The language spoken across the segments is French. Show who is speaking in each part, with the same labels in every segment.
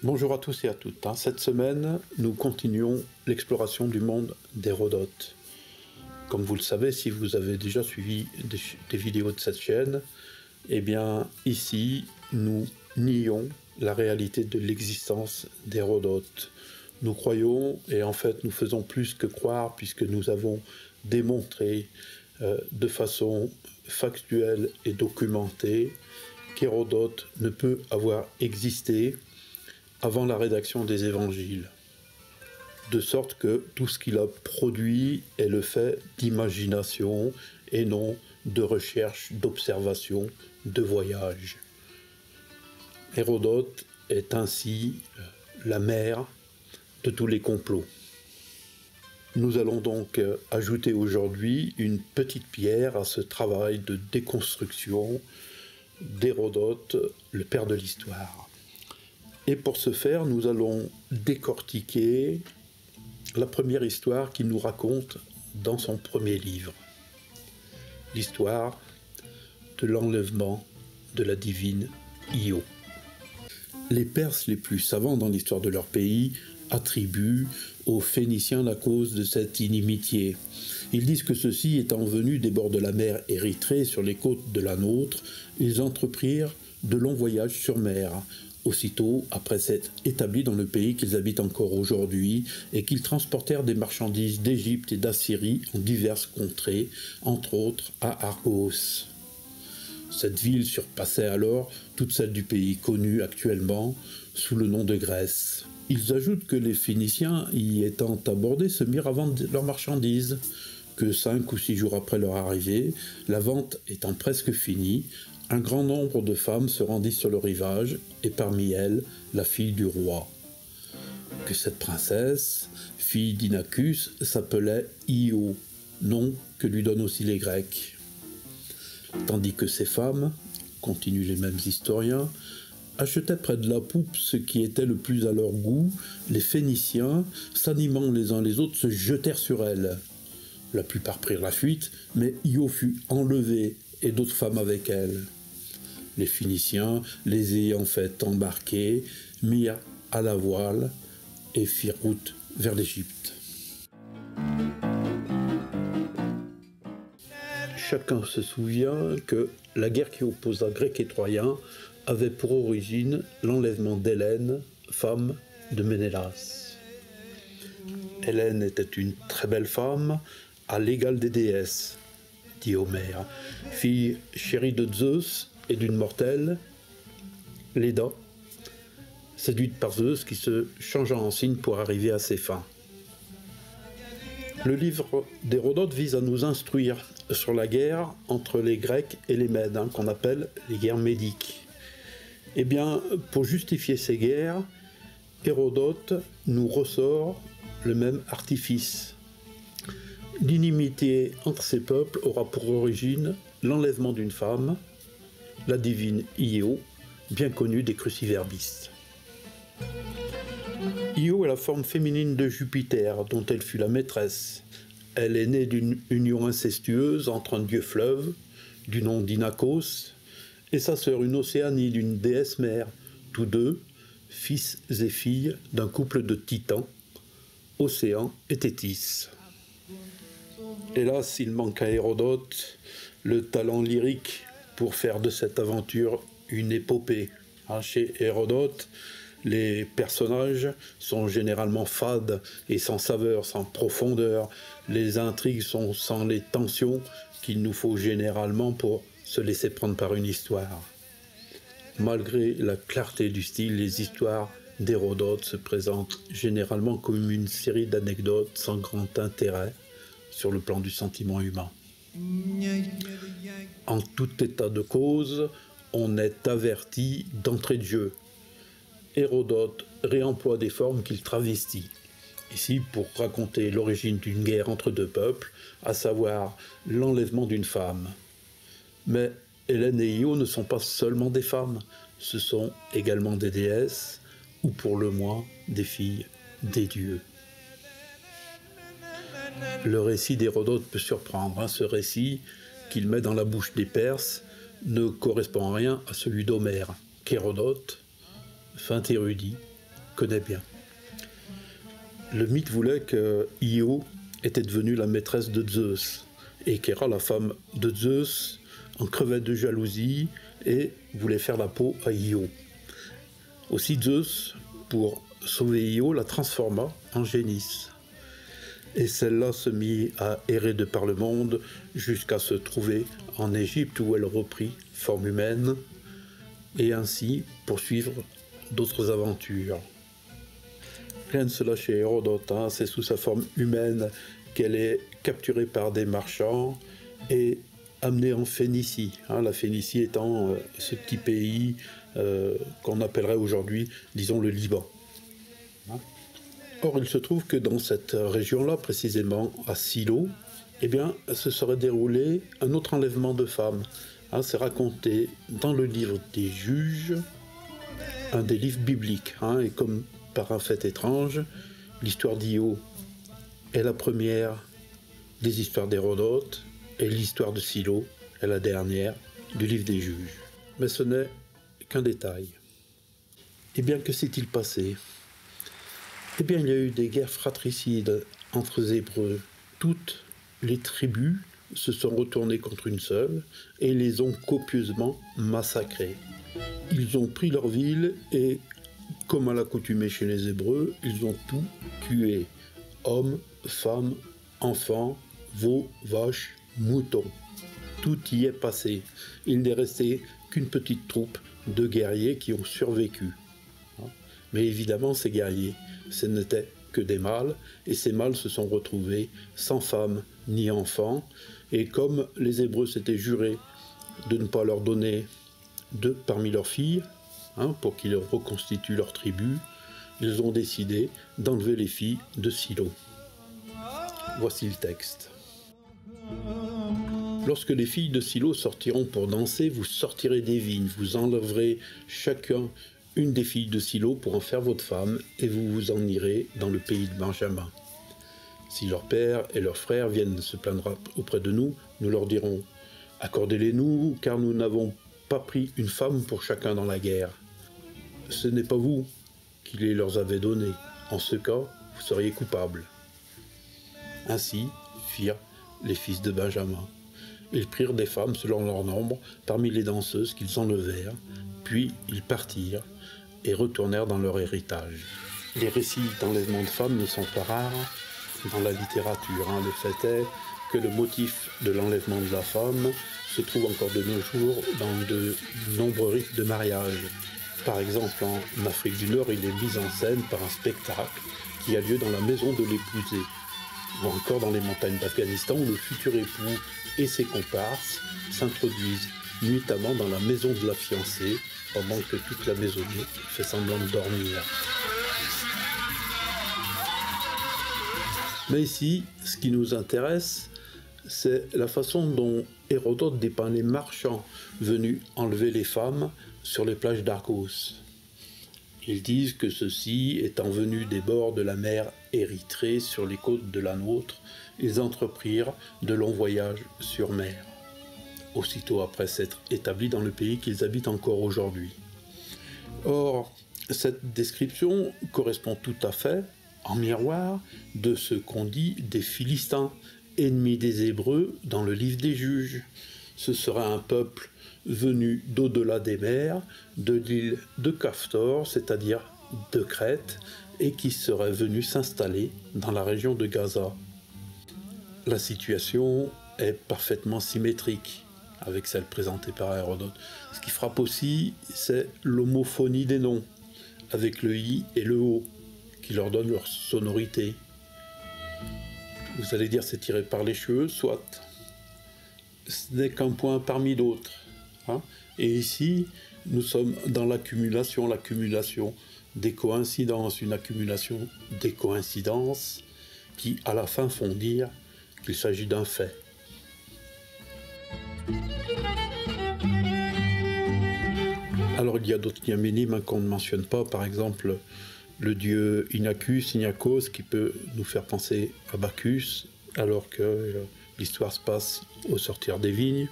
Speaker 1: Bonjour à tous et à toutes. Cette semaine, nous continuons l'exploration du monde d'Hérodote. Comme vous le savez, si vous avez déjà suivi des vidéos de cette chaîne, eh bien ici, nous nions la réalité de l'existence d'Hérodote. Nous croyons, et en fait nous faisons plus que croire, puisque nous avons démontré de façon factuelle et documentée qu'Hérodote ne peut avoir existé avant la rédaction des évangiles, de sorte que tout ce qu'il a produit est le fait d'imagination et non de recherche, d'observation, de voyage. Hérodote est ainsi la mère de tous les complots. Nous allons donc ajouter aujourd'hui une petite pierre à ce travail de déconstruction d'Hérodote, le père de l'histoire. Et pour ce faire, nous allons décortiquer la première histoire qu'il nous raconte dans son premier livre. L'histoire de l'enlèvement de la divine Io. Les Perses les plus savants dans l'histoire de leur pays attribuent aux Phéniciens la cause de cette inimitié. Ils disent que ceux-ci, étant venus des bords de la mer Érythrée sur les côtes de la nôtre, ils entreprirent de longs voyages sur mer. Aussitôt, après s'être établis dans le pays qu'ils habitent encore aujourd'hui, et qu'ils transportèrent des marchandises d'Égypte et d'Assyrie en diverses contrées, entre autres à Argos. Cette ville surpassait alors toutes celles du pays connu actuellement sous le nom de Grèce. Ils ajoutent que les Phéniciens, y étant abordés, se mirent à vendre leurs marchandises, que 5 ou 6 jours après leur arrivée, la vente étant presque finie, un grand nombre de femmes se rendissent sur le rivage, et parmi elles, la fille du roi. Que cette princesse, fille d'Inachus, s'appelait Io, nom que lui donnent aussi les Grecs. Tandis que ces femmes, continuent les mêmes historiens, achetaient près de la poupe ce qui était le plus à leur goût, les Phéniciens, s'animant les uns les autres, se jetèrent sur elles. La plupart prirent la fuite, mais Io fut enlevée, et d'autres femmes avec elle. Les Phéniciens, les ayant fait embarquer, mirent à la voile et firent route vers l'Égypte. Chacun se souvient que la guerre qui opposa Grecs et Troyens avait pour origine l'enlèvement d'Hélène, femme de Ménélas. Hélène était une très belle femme, à l'égal des déesses, dit Homère, fille chérie de Zeus et d'une mortelle, Léda, séduite par Zeus qui se changea en cygne pour arriver à ses fins. Le livre d'Hérodote vise à nous instruire sur la guerre entre les Grecs et les Mèdes, qu'on appelle les guerres médiques. Eh bien, pour justifier ces guerres, Hérodote nous ressort le même artifice. L'inimitié entre ces peuples aura pour origine l'enlèvement d'une femme, la divine Io, bien connue des cruciverbistes. Io est la forme féminine de Jupiter, dont elle fut la maîtresse. Elle est née d'une union incestueuse entre un dieu fleuve, du nom d'Inachos, et sa sœur, une Océanie d'une déesse mère, tous deux, fils et filles d'un couple de titans, Océan et Thétis. Hélas, il manque à Hérodote le talent lyrique pour faire de cette aventure une épopée. Chez Hérodote, les personnages sont généralement fades et sans saveur, sans profondeur. Les intrigues sont sans les tensions qu'il nous faut généralement pour se laisser prendre par une histoire. Malgré la clarté du style, les histoires d'Hérodote se présentent généralement comme une série d'anecdotes sans grand intérêt sur le plan du sentiment humain. En tout état de cause, on est averti d'entrée de jeu. Hérodote réemploie des formes qu'il travestit. Ici, pour raconter l'origine d'une guerre entre deux peuples, à savoir l'enlèvement d'une femme. Mais Hélène et Io ne sont pas seulement des femmes, ce sont également des déesses, ou pour le moins des filles des dieux. Le récit d'Hérodote peut surprendre. Ce récit qu'il met dans la bouche des Perses ne correspond en rien à celui d'Homère, qu'Hérodote, fin érudit, connaît bien. Le mythe voulait que Io était devenue la maîtresse de Zeus et qu'Héra, la femme de Zeus, en crevait de jalousie et voulait faire la peau à Io. Aussi Zeus, pour sauver Io, la transforma en génisse. Et celle-là se mit à errer de par le monde jusqu'à se trouver en Égypte où elle reprit forme humaine et ainsi poursuivre d'autres aventures. Rien de cela chez Hérodote, hein, c'est sous sa forme humaine qu'elle est capturée par des marchands et amenée en Phénicie. Hein, la Phénicie étant ce petit pays qu'on appellerait aujourd'hui, disons, le Liban. Or, il se trouve que dans cette région-là, précisément à Silo, eh bien, se serait déroulé un autre enlèvement de femmes. Hein, c'est raconté dans le livre des Juges, un des livres bibliques. Hein, et comme par un fait étrange, l'histoire d'Io est la première des histoires d'Hérodote, et l'histoire de Silo est la dernière du livre des Juges. Mais ce n'est qu'un détail. Eh bien, que s'est-il passé ? Eh bien, il y a eu des guerres fratricides entre les Hébreux. Toutes les tribus se sont retournées contre une seule et les ont copieusement massacrées. Ils ont pris leur ville et, comme à l'accoutumée chez les Hébreux, ils ont tout tué. Hommes, femmes, enfants, veaux, vaches, moutons. Tout y est passé. Il n'est resté qu'une petite troupe de guerriers qui ont survécu. Mais évidemment, ces guerriers, ce n'étaient que des mâles, et ces mâles se sont retrouvés sans femmes ni enfants, et comme les Hébreux s'étaient jurés de ne pas leur donner deux parmi leurs filles, pour qu'ils reconstituent leur tribu, ils ont décidé d'enlever les filles de Silo. Voici le texte. Lorsque les filles de Silo sortiront pour danser, vous sortirez des vignes, vous enlèverez chacun une des filles de Silo pour en faire votre femme, et vous vous en irez dans le pays de Benjamin. Si leur père et leurs frères viennent se plaindre auprès de nous, nous leur dirons « Accordez-les-nous, car nous n'avons pas pris une femme pour chacun dans la guerre. Ce n'est pas vous qui les leur avez donnés. En ce cas, vous seriez coupables. » Ainsi firent les fils de Benjamin. Ils prirent des femmes selon leur nombre parmi les danseuses qu'ils enlevèrent, puis ils partirent et retournèrent dans leur héritage. Les récits d'enlèvement de femmes ne sont pas rares dans la littérature. Le fait est que le motif de l'enlèvement de la femme se trouve encore de nos jours dans de nombreux rites de mariage. Par exemple, en Afrique du Nord, il est mis en scène par un spectacle qui a lieu dans la maison de l'épousé, ou encore dans les montagnes d'Afghanistan où le futur époux et ses comparses s'introduisent nuitamment dans la maison de la fiancée pendant que toute la maisonnée fait semblant de dormir. Mais ici, ce qui nous intéresse, c'est la façon dont Hérodote dépeint les marchands venus enlever les femmes sur les plages d'Argos. Ils disent que ceux-ci, étant venus des bords de la mer Érythrée sur les côtes de la nôtre, ils entreprirent de longs voyages sur mer, aussitôt après s'être établis dans le pays qu'ils habitent encore aujourd'hui. Or, cette description correspond tout à fait, en miroir, de ce qu'on dit des Philistins, ennemis des Hébreux dans le livre des Juges. Ce sera un peuple venu d'au-delà des mers, de l'île de Caftor, c'est-à-dire de Crète, et qui serait venu s'installer dans la région de Gaza. La situation est parfaitement symétrique avec celle présentée par Hérodote. Ce qui frappe aussi, c'est l'homophonie des noms, avec le i et le o, qui leur donnent leur sonorité. Vous allez dire c'est tiré par les cheveux, soit. Ce n'est qu'un point parmi d'autres. Et ici, nous sommes dans l'accumulation des coïncidences, une accumulation des coïncidences qui, à la fin, font dire qu'il s'agit d'un fait. Alors, il y a d'autres liens minimes qu'on ne mentionne pas, par exemple, le dieu Inachos, qui peut nous faire penser à Bacchus, alors que l'histoire se passe au sortir des vignes,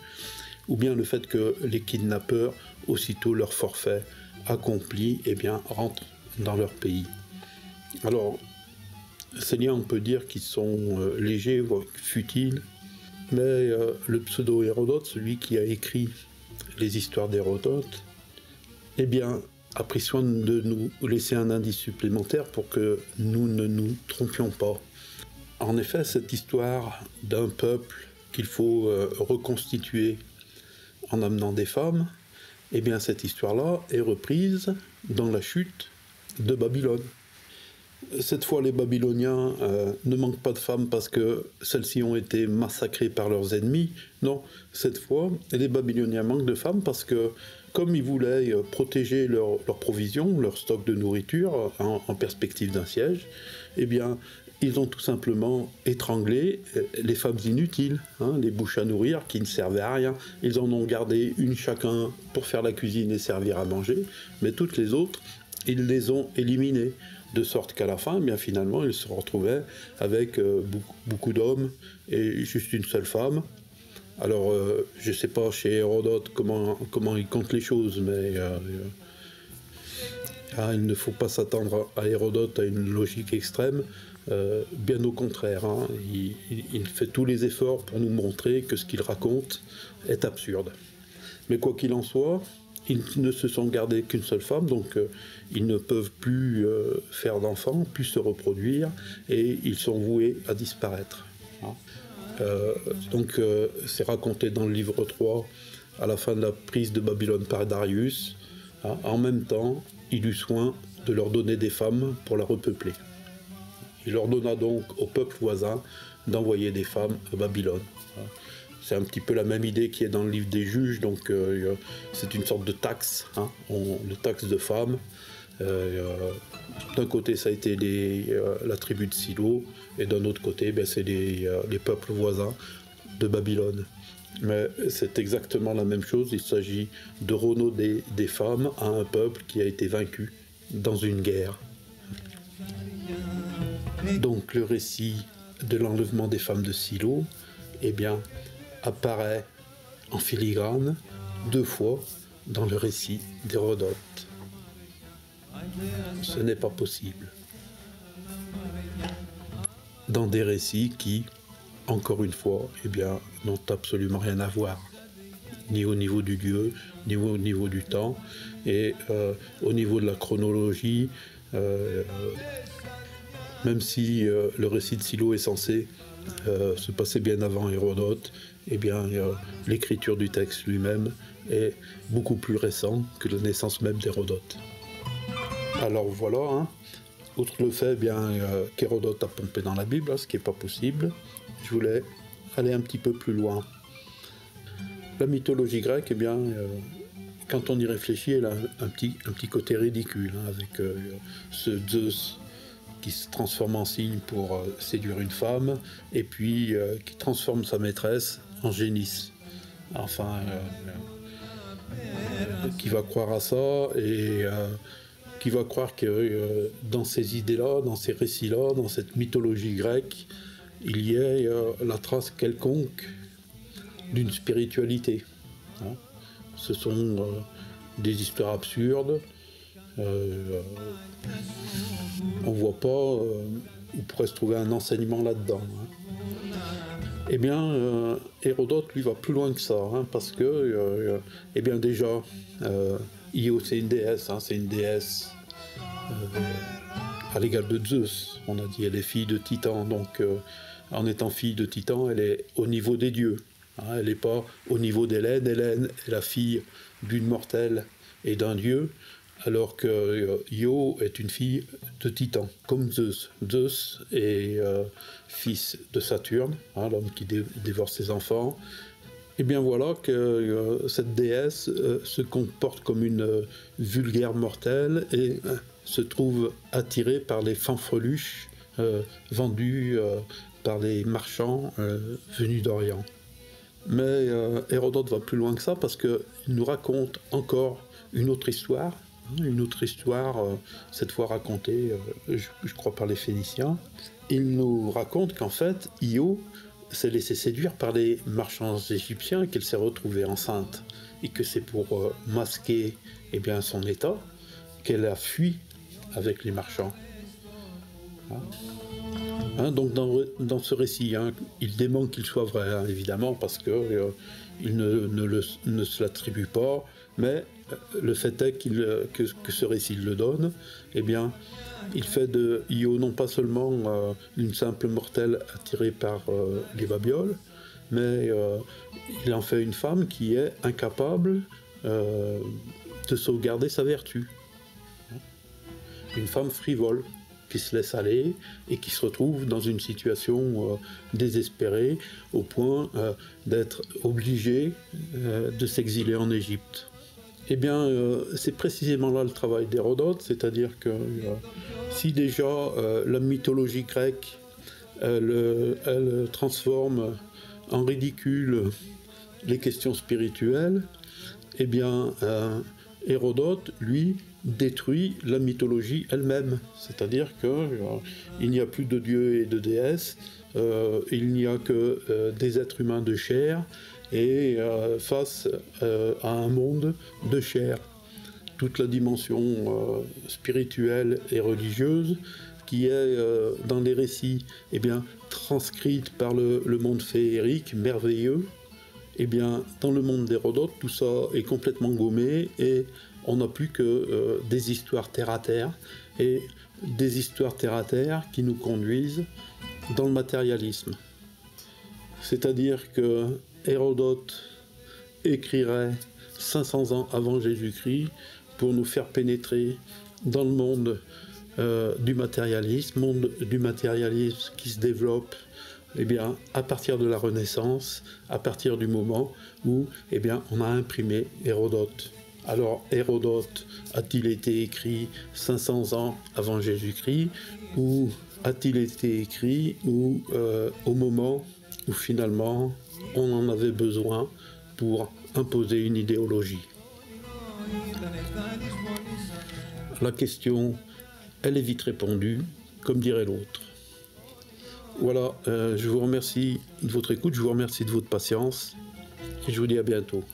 Speaker 1: ou bien le fait que les kidnappeurs, aussitôt leur forfait accompli, rentrent dans leur pays. Alors, ces liens, on peut dire qu'ils sont légers, voire futiles, mais le pseudo-Hérodote, celui qui a écrit les histoires d'Hérodote, eh bien, a pris soin de nous laisser un indice supplémentaire pour que nous ne nous trompions pas. En effet, cette histoire d'un peuple qu'il faut reconstituer en amenant des femmes, eh bien cette histoire-là est reprise dans la chute de Babylone. Cette fois, les Babyloniens ne manquent pas de femmes parce que celles-ci ont été massacrées par leurs ennemis. Non, cette fois, les Babyloniens manquent de femmes parce que, comme ils voulaient protéger leurs provisions, leur stock de nourriture en perspective d'un siège, eh bien, ils ont tout simplement étranglé les femmes inutiles, les bouches à nourrir qui ne servaient à rien. Ils en ont gardé une chacun pour faire la cuisine et servir à manger, mais toutes les autres, ils les ont éliminées. De sorte qu'à la fin, eh bien, finalement, ils se retrouvaient avec beaucoup d'hommes et juste une seule femme. Alors, je ne sais pas chez Hérodote comment il compte les choses, mais il ne faut pas s'attendre à Hérodote à une logique extrême. Bien au contraire, il fait tous les efforts pour nous montrer que ce qu'il raconte est absurde. Mais quoi qu'il en soit, ils ne se sont gardés qu'une seule femme, donc ils ne peuvent plus faire d'enfants, plus se reproduire, et ils sont voués à disparaître. Donc c'est raconté dans le livre 3, à la fin de la prise de Babylone par Darius. En même temps, il eut soin de leur donner des femmes pour la repeupler. Il ordonna donc au peuple voisin d'envoyer des femmes à Babylone. C'est un petit peu la même idée qui est dans le livre des juges, donc c'est une sorte de taxe, de taxe de femmes. D'un côté, ça a été la tribu de Silo, et d'un autre côté, c'est les peuples voisins de Babylone. Mais c'est exactement la même chose, il s'agit de renauder des femmes à un peuple qui a été vaincu dans une guerre. Donc le récit de l'enlèvement des femmes de Silo, eh bien, apparaît en filigrane 2 fois dans le récit d'Hérodote. Ce n'est pas possible. Dans des récits qui, encore une fois, eh bien, n'ont absolument rien à voir, ni au niveau du lieu, ni au niveau du temps, et au niveau de la chronologie, même si le récit de Silo est censé se passer bien avant Hérodote, eh bien, l'écriture du texte lui-même est beaucoup plus récent que la naissance même d'Hérodote. Alors voilà, outre le fait qu'Hérodote a pompé dans la Bible, ce qui n'est pas possible, je voulais aller un petit peu plus loin. La mythologie grecque, eh bien, quand on y réfléchit, elle a un petit côté ridicule, avec ce Zeus qui se transforme en cygne pour séduire une femme, et puis qui transforme sa maîtresse en génisse. Enfin, qui va croire à ça, et qui va croire que dans ces idées-là, dans ces récits-là, dans cette mythologie grecque, il y ait la trace quelconque d'une spiritualité. Ce sont des histoires absurdes. On voit pas où pourrait se trouver un enseignement là-dedans. Eh bien, Hérodote, lui, va plus loin que ça, parce que, eh bien, déjà, Io, c'est une déesse, c'est une déesse à l'égal de Zeus. On a dit, elle est fille de Titan, donc en étant fille de Titan, elle est au niveau des dieux. Elle n'est pas au niveau d'Hélène. Hélène est la fille d'une mortelle et d'un dieu, alors que Io est une fille de Titan, comme Zeus. Zeus est fils de Saturne, l'homme qui dévore ses enfants. Et bien voilà que cette déesse se comporte comme une vulgaire mortelle et se trouve attirée par les fanfreluches vendus par les marchands venus d'Orient. Mais Hérodote va plus loin que ça parce qu'il nous raconte encore une autre histoire, cette fois racontée, je crois, par les Phéniciens. Il nous raconte qu'en fait, Io s'est laissée séduire par les marchands égyptiens, qu'elle s'est retrouvée enceinte, et que c'est pour masquer son état qu'elle a fui avec les marchands. Donc dans ce récit, il dément qu'il soit vrai, évidemment, parce que il ne se l'attribue pas, mais le fait est que ce récit le donne, eh bien, il fait de Io non pas seulement une simple mortelle attirée par les babioles, mais il en fait une femme qui est incapable de sauvegarder sa vertu. Une femme frivole, qui se laisse aller et qui se retrouve dans une situation désespérée au point d'être obligée de s'exiler en Égypte. Eh bien, c'est précisément là le travail d'Hérodote, c'est-à-dire que si déjà la mythologie grecque, elle transforme en ridicule les questions spirituelles, eh bien, Hérodote, lui, détruit la mythologie elle-même. C'est-à-dire qu'il n'y a plus de dieux et de déesses, il n'y a que des êtres humains de chair, et face à un monde de chair. Toute la dimension spirituelle et religieuse qui est dans les récits transcrite par le monde féerique, merveilleux, eh bien, dans le monde d'Hérodote, tout ça est complètement gommé et on n'a plus que des histoires terre à terre et des histoires terre à terre qui nous conduisent dans le matérialisme. C'est-à-dire que Hérodote écrirait 500 ans avant Jésus-Christ pour nous faire pénétrer dans le monde du matérialisme qui se développe à partir de la Renaissance, à partir du moment où on a imprimé Hérodote. Alors Hérodote a-t-il été écrit 500 ans avant Jésus-Christ ou a-t-il été écrit au moment où finalement on en avait besoin pour imposer une idéologie? La question, elle est vite répondue, comme dirait l'autre. Voilà, je vous remercie de votre écoute, je vous remercie de votre patience et je vous dis à bientôt.